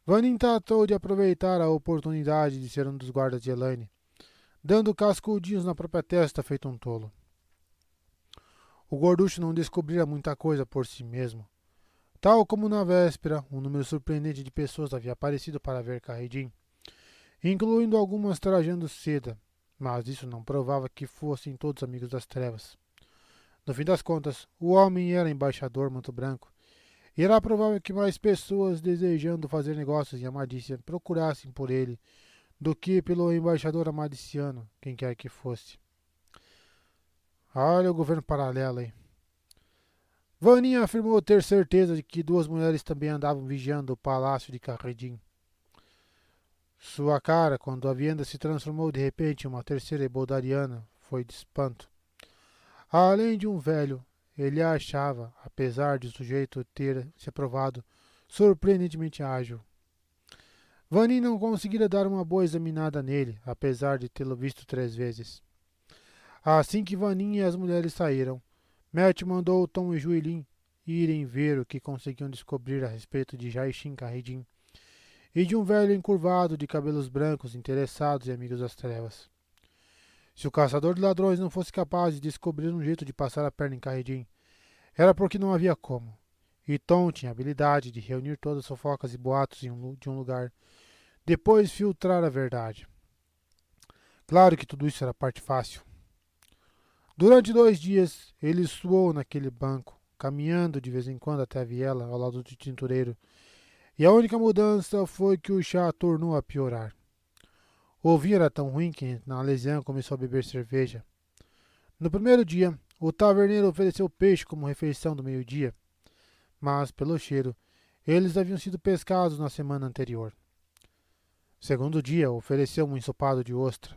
Vanin tratou de aproveitar a oportunidade de ser um dos guardas de Elaine, dando cascudinhos na própria testa feito um tolo. O gorducho não descobrira muita coisa por si mesmo. Tal como na véspera, um número surpreendente de pessoas havia aparecido para ver Kahedin, incluindo algumas trajando seda, mas isso não provava que fossem todos amigos das trevas. No fim das contas, o homem era embaixador Manto Branco, e era provável que mais pessoas desejando fazer negócios em Amadícia procurassem por ele do que pelo embaixador amadiciano, quem quer que fosse. Olha o governo paralelo aí. Vanin afirmou ter certeza de que duas mulheres também andavam vigiando o palácio de Kahedin. Sua cara, quando a vianda se transformou de repente em uma terceira ebodariana, foi de espanto. Além de um velho, ele a achava, apesar de o sujeito ter se provado surpreendentemente ágil. Vanin não conseguira dar uma boa examinada nele, apesar de tê-lo visto 3 vezes. Assim que Vanin e as mulheres saíram, Matt mandou Tom e Juilin irem ver o que conseguiam descobrir a respeito de Jaishin Kahedin e de um velho encurvado de cabelos brancos interessados e amigos das trevas. Se o caçador de ladrões não fosse capaz de descobrir um jeito de passar a perna em Kahedin, era porque não havia como. E Tom tinha a habilidade de reunir todas as fofocas e boatos de um lugar, depois filtrar a verdade. Claro que tudo isso era parte fácil. Durante 2 dias, ele suou naquele banco, caminhando de vez em quando até a viela ao lado do tintureiro, e a única mudança foi que o chá tornou a piorar. O vinho era tão ruim que Nalesian começou a beber cerveja. No primeiro dia, o taverneiro ofereceu peixe como refeição do meio-dia, mas, pelo cheiro, eles haviam sido pescados na semana anterior. Segundo dia, ofereceu um ensopado de ostra.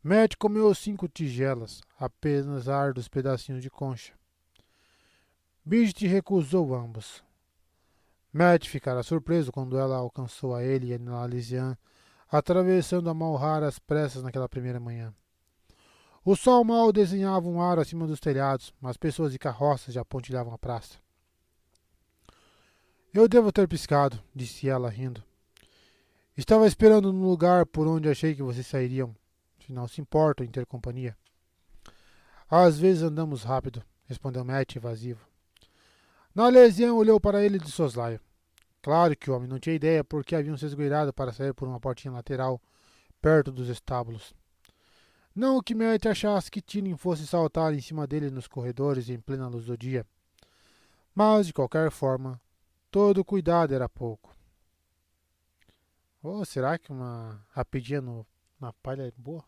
Matt comeu 5 tigelas, apesar dos pedacinhos de concha. Bridget recusou ambos. Matt ficara surpreso quando ela alcançou a ele e a Nalesian, atravessando a Malhar às pressas naquela primeira manhã. O sol mal desenhava um aro acima dos telhados, mas pessoas e carroças já pontilhavam a praça. Eu devo ter piscado, disse ela, rindo. Estava esperando no lugar por onde achei que vocês sairiam. Se não se importam em ter companhia. Às vezes andamos rápido, respondeu Matt evasivo. Nalesian olhou para ele de soslaio. Claro que o homem não tinha ideia por que haviam se esgueirado para sair por uma portinha lateral, perto dos estábulos. Não que Matt achasse que Tinin fosse saltar em cima dele nos corredores em plena luz do dia. Mas, de qualquer forma, todo cuidado era pouco. Ou será que uma rapidinha na palha é boa?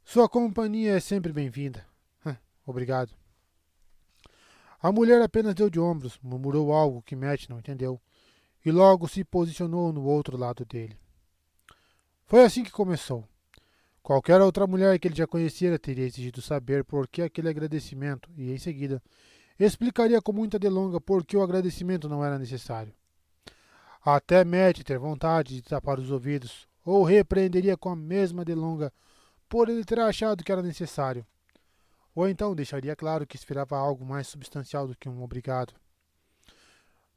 Sua companhia é sempre bem-vinda. Obrigado. A mulher apenas deu de ombros, murmurou algo que Matt não entendeu, e logo se posicionou no outro lado dele. Foi assim que começou. Qualquer outra mulher que ele já conhecera teria exigido saber por que aquele agradecimento e, em seguida, explicaria com muita delonga por que o agradecimento não era necessário. Até Matt ter vontade de tapar os ouvidos, ou repreenderia com a mesma delonga por ele ter achado que era necessário. Ou então deixaria claro que esperava algo mais substancial do que um obrigado.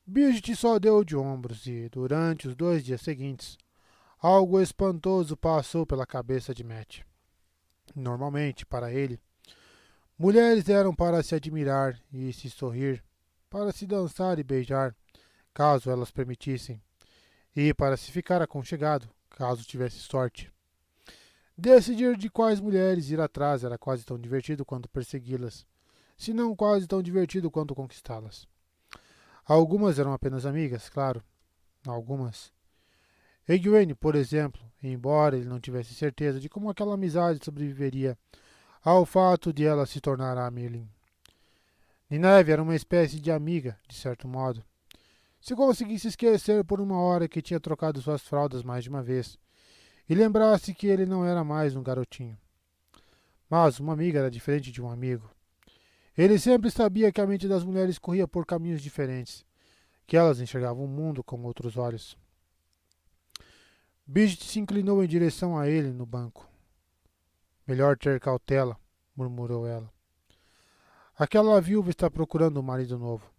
Bridget só deu de ombros e, durante os 2 dias seguintes, algo espantoso passou pela cabeça de Matt. Normalmente, para ele, mulheres eram para se admirar e se sorrir, para se dançar e beijar, caso elas permitissem, e para se ficar aconchegado, caso tivesse sorte. Decidir de quais mulheres ir atrás era quase tão divertido quanto persegui-las, se não quase tão divertido quanto conquistá-las. Algumas eram apenas amigas, claro, algumas. Egwene, por exemplo, embora ele não tivesse certeza de como aquela amizade sobreviveria ao fato de ela se tornar a Amelin. Nineve era uma espécie de amiga, de certo modo. Se conseguisse esquecer por uma hora que tinha trocado suas fraldas mais de uma vez, e lembrasse que ele não era mais um garotinho. Mas uma amiga era diferente de um amigo. Ele sempre sabia que a mente das mulheres corria por caminhos diferentes, que elas enxergavam o mundo com outros olhos. Bridget se inclinou em direção a ele no banco. Melhor ter cautela, murmurou ela. Aquela viúva está procurando um marido novo.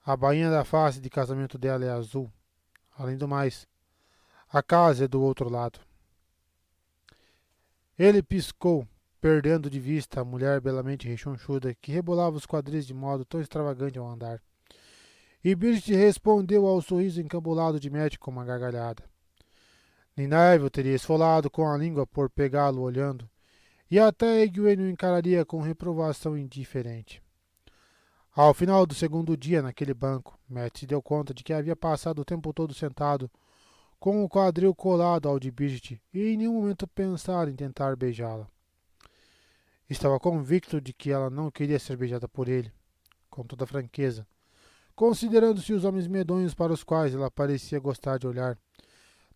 A bainha da face de casamento dela é azul. Além do mais, a casa é do outro lado. Ele piscou, perdendo de vista a mulher belamente rechonchuda que rebolava os quadris de modo tão extravagante ao andar. E Bridget respondeu ao sorriso encabulado de Matt com uma gargalhada. Ninaive o teria esfolado com a língua por pegá-lo olhando, e até Egwene o encararia com reprovação indiferente. Ao final do segundo dia naquele banco, Matt se deu conta de que havia passado o tempo todo sentado, com o quadril colado ao de Bridget, e em nenhum momento pensara em tentar beijá-la. Estava convicto de que ela não queria ser beijada por ele, com toda franqueza, considerando-se os homens medonhos para os quais ela parecia gostar de olhar.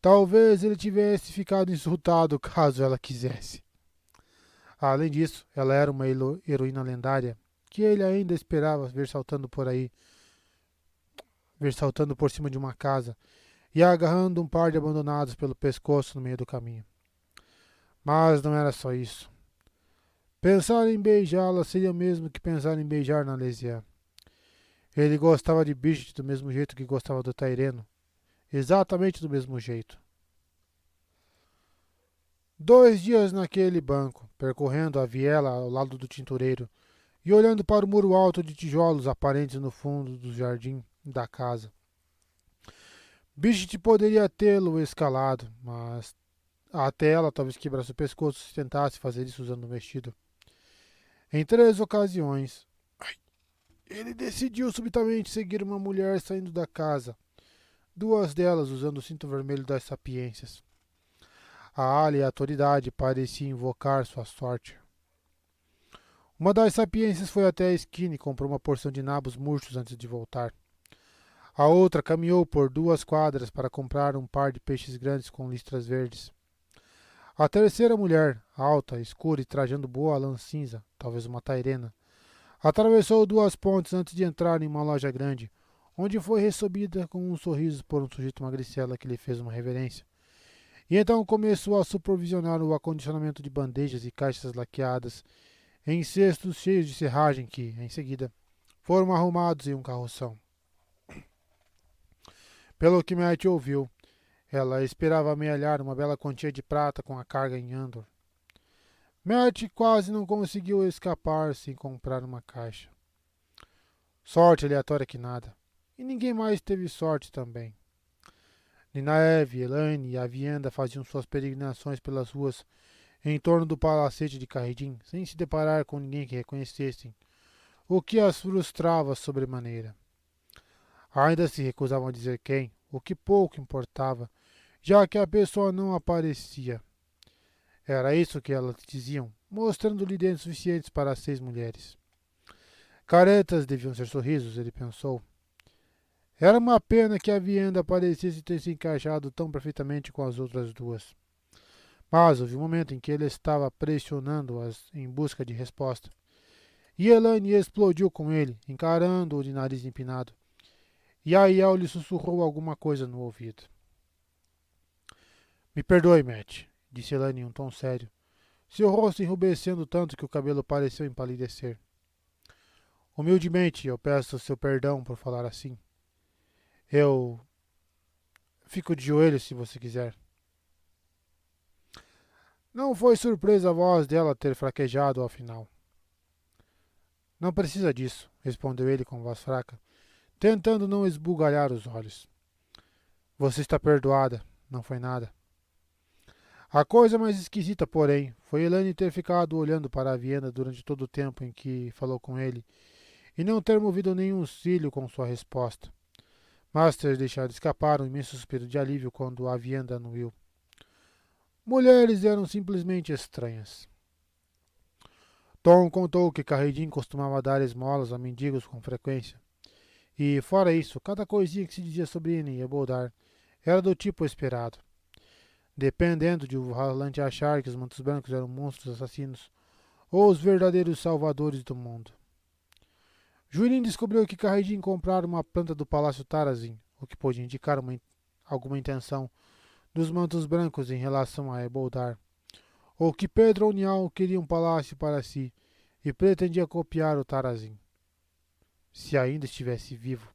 Talvez ele tivesse ficado insultado caso ela quisesse. Além disso, ela era uma heroína lendária que ele ainda esperava ver saltando por cima de uma casa e agarrando um par de abandonados pelo pescoço no meio do caminho. Mas não era só isso. Pensar em beijá-la seria o mesmo que pensar em beijar Nalesiã. Ele gostava de Bridget do mesmo jeito que gostava do Taireno. Exatamente do mesmo jeito. 2 dias naquele banco, percorrendo a viela ao lado do tintureiro e olhando para o muro alto de tijolos aparentes no fundo do jardim da casa. Bridget poderia tê-lo escalado, mas até ela talvez quebrasse o pescoço se tentasse fazer isso usando um vestido. Em 3 ocasiões, ele decidiu subitamente seguir uma mulher saindo da casa, 2 delas usando o cinto vermelho das sapiências. A aleatoriedade parecia invocar sua sorte. Uma das sapiências foi até a esquina e comprou uma porção de nabos murchos antes de voltar. A outra caminhou por 2 quadras para comprar um par de peixes grandes com listras verdes. A terceira mulher, alta, escura e trajando boa lã cinza, talvez uma tairena, atravessou 2 pontes antes de entrar em uma loja grande, onde foi recebida com um sorriso por um sujeito magricela que lhe fez uma reverência. E então começou a supervisionar o acondicionamento de bandejas e caixas laqueadas em cestos cheios de serragem que, em seguida, foram arrumados em um carroção. Pelo que Matt ouviu, ela esperava amealhar uma bela quantia de prata com a carga em Andor. Matt quase não conseguiu escapar sem comprar uma caixa. Sorte aleatória que nada. E ninguém mais teve sorte também. Ninaeve, Elaine e Avienda faziam suas peregrinações pelas ruas em torno do palacete de Caridin, sem se deparar com ninguém que reconhecessem, o que as frustrava sobremaneira. Ainda se recusavam a dizer quem, o que pouco importava, já que a pessoa não aparecia. Era isso que elas diziam, mostrando-lhe dentes suficientes para 6 mulheres. Caretas deviam ser sorrisos, ele pensou. Era uma pena que a Vienda parecesse ter se encaixado tão perfeitamente com as outras 2. Mas houve um momento em que ele estava pressionando-as em busca de resposta. E Elaine explodiu com ele, encarando-o de nariz empinado. E Aiel lhe sussurrou alguma coisa no ouvido. Me perdoe, Matt, disse Elaine em um tom sério, seu rosto enrubescendo tanto que o cabelo pareceu empalidecer. Humildemente, eu peço seu perdão por falar assim. Eu fico de joelhos se você quiser. Não foi surpresa a voz dela ter fraquejado ao final. Não precisa disso, respondeu ele com voz fraca, tentando não esbugalhar os olhos. Você está perdoada, não foi nada. A coisa mais esquisita, porém, foi Elaine ter ficado olhando para a Viena durante todo o tempo em que falou com ele e não ter movido nenhum cílio com sua resposta, mas ter deixado escapar um imenso suspiro de alívio quando a Viena anuiu. Mulheres eram simplesmente estranhas. Tom contou que Carredin costumava dar esmolas a mendigos com frequência, e, fora isso, cada coisinha que se dizia sobre Annie e Boldar era do tipo esperado. Dependendo de o Valante achar que os mantos brancos eram monstros assassinos ou os verdadeiros salvadores do mundo. Juilin descobriu que Carredin comprara uma planta do Palácio Tarazin, o que pôde indicar alguma intenção dos mantos brancos em relação a Eboldar, ou que Pedro Unial queria um palácio para si e pretendia copiar o Tarazin, se ainda estivesse vivo.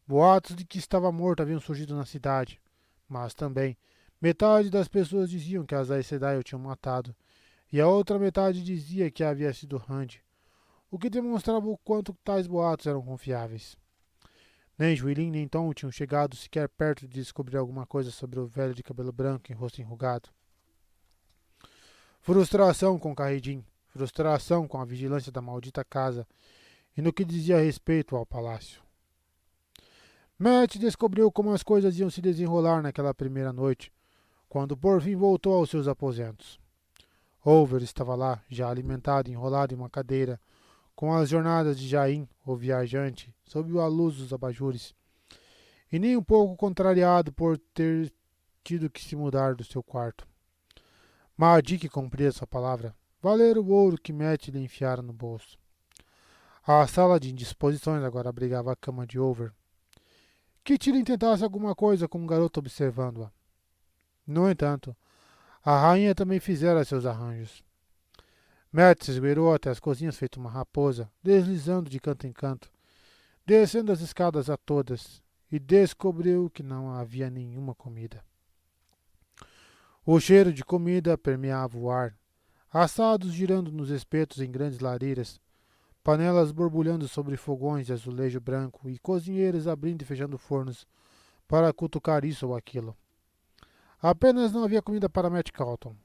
Boatos de que estava morto haviam surgido na cidade, mas também metade das pessoas diziam que as Aes Sedai o tinham matado, e a outra metade dizia que havia sido Rand, o que demonstrava o quanto tais boatos eram confiáveis. Nem Juilin nem Tom tinham chegado sequer perto de descobrir alguma coisa sobre o velho de cabelo branco e rosto enrugado. Frustração com Carredin, frustração com a vigilância da maldita casa e no que dizia respeito ao palácio. Matt descobriu como as coisas iam se desenrolar naquela primeira noite, quando por fim voltou aos seus aposentos. Over estava lá, já alimentado e enrolado em uma cadeira, com as jornadas de Jain, o viajante, sob a luz dos abajures, e nem um pouco contrariado por ter tido que se mudar do seu quarto. Mahdi cumpria sua palavra, valer o ouro que Matt lhe enfiara no bolso. A sala de indisposições agora abrigava a cama de Over. Que Tilly tentasse alguma coisa com um garoto observando-a. No entanto, a rainha também fizera seus arranjos. Matt se esgueirou até as cozinhas feito uma raposa, deslizando de canto em canto, descendo as escadas a todas, e descobriu que não havia nenhuma comida. O cheiro de comida permeava o ar, assados girando nos espetos em grandes lareiras, panelas borbulhando sobre fogões de azulejo branco e cozinheiros abrindo e fechando fornos para cutucar isso ou aquilo. Apenas não havia comida para Matt Calton.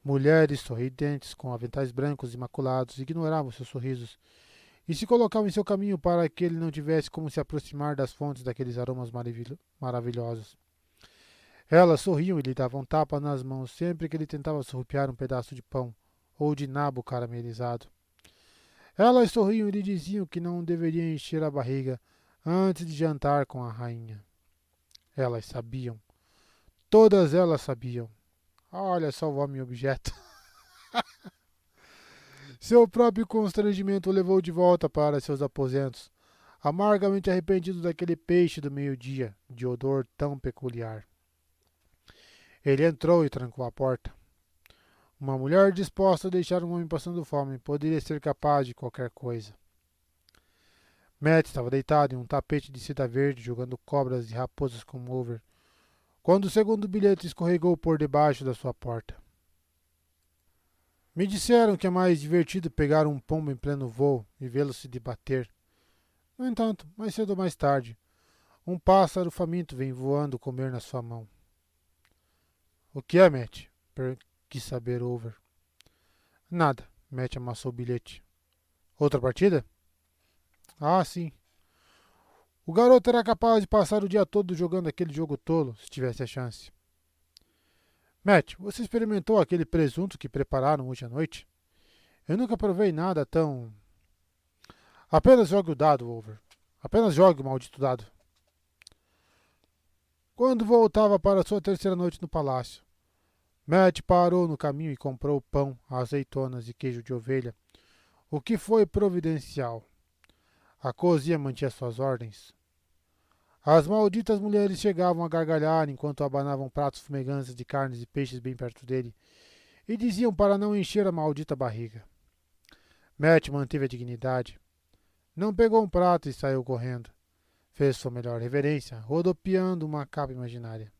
Mulheres sorridentes com aventais brancos imaculados ignoravam seus sorrisos e se colocavam em seu caminho para que ele não tivesse como se aproximar das fontes daqueles aromas maravilhosos. Elas sorriam e lhe davam tapa nas mãos sempre que ele tentava surrupiar um pedaço de pão ou de nabo caramelizado. Elas sorriam e lhe diziam que não deveria encher a barriga antes de jantar com a rainha. Elas sabiam. Todas elas sabiam. Olha só o homem objeto. Seu próprio constrangimento o levou de volta para seus aposentos, amargamente arrependido daquele peixe do meio-dia, de odor tão peculiar. Ele entrou e trancou a porta. Uma mulher disposta a deixar um homem passando fome poderia ser capaz de qualquer coisa. Matt estava deitado em um tapete de seda verde jogando cobras e raposas com Over, quando o segundo bilhete escorregou por debaixo da sua porta. Me disseram que é mais divertido pegar um pombo em pleno voo e vê-lo se debater. No entanto, mais cedo ou mais tarde, um pássaro faminto vem voando comer na sua mão. O que é, Matt? Quis saber Over. Nada, Matt amassou o bilhete. Outra partida? Ah, sim. O garoto era capaz de passar o dia todo jogando aquele jogo tolo, se tivesse a chance. Matt, você experimentou aquele presunto que prepararam hoje à noite? Eu nunca provei nada tão... Apenas jogue o dado, Over. Apenas jogue o maldito dado. Quando voltava para sua terceira noite no palácio, Matt parou no caminho e comprou pão, azeitonas e queijo de ovelha, o que foi providencial. A cozinha mantinha suas ordens. As malditas mulheres chegavam a gargalhar enquanto abanavam pratos fumegantes de carnes e peixes bem perto dele, e diziam para não encher a maldita barriga. Matt manteve a dignidade. Não pegou um prato e saiu correndo. Fez sua melhor reverência, rodopiando uma capa imaginária.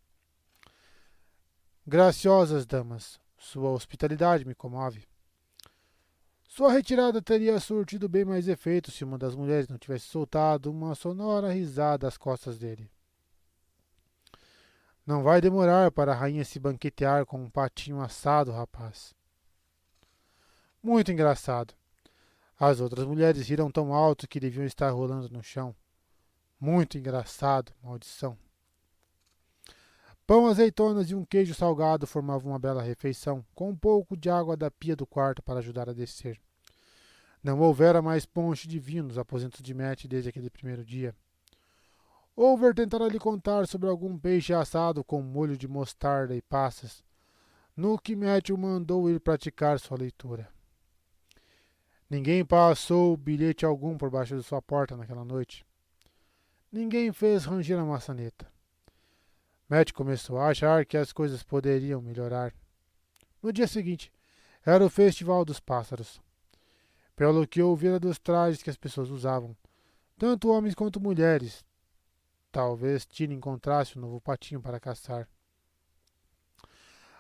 Graciosas damas, sua hospitalidade me comove. Sua retirada teria surtido bem mais efeito se uma das mulheres não tivesse soltado uma sonora risada às costas dele. Não vai demorar para a rainha se banquetear com um patinho assado, rapaz. Muito engraçado. As outras mulheres riram tão alto que deviam estar rolando no chão. Muito engraçado, maldição. Pão, azeitonas e um queijo salgado formavam uma bela refeição, com um pouco de água da pia do quarto para ajudar a descer. Não houvera mais ponche de vinho nos aposentos de Matt desde aquele primeiro dia. Over tentara lhe contar sobre algum peixe assado com molho de mostarda e passas, no que Matt o mandou ir praticar sua leitura. Ninguém passou bilhete algum por baixo de sua porta naquela noite. Ninguém fez ranger a maçaneta. Matt começou a achar que as coisas poderiam melhorar. No dia seguinte, era o Festival dos Pássaros. Pelo que ouvira dos trajes que as pessoas usavam, tanto homens quanto mulheres, talvez Tina encontrasse um novo patinho para caçar.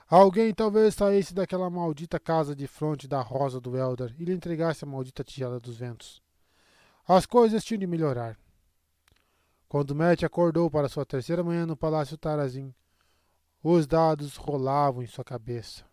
Alguém talvez saísse daquela maldita casa de fronte da Rosa do Elder e lhe entregasse a maldita tigela dos ventos. As coisas tinham de melhorar. Quando Matt acordou para sua terceira manhã no Palácio Tarazim, os dados rolavam em sua cabeça.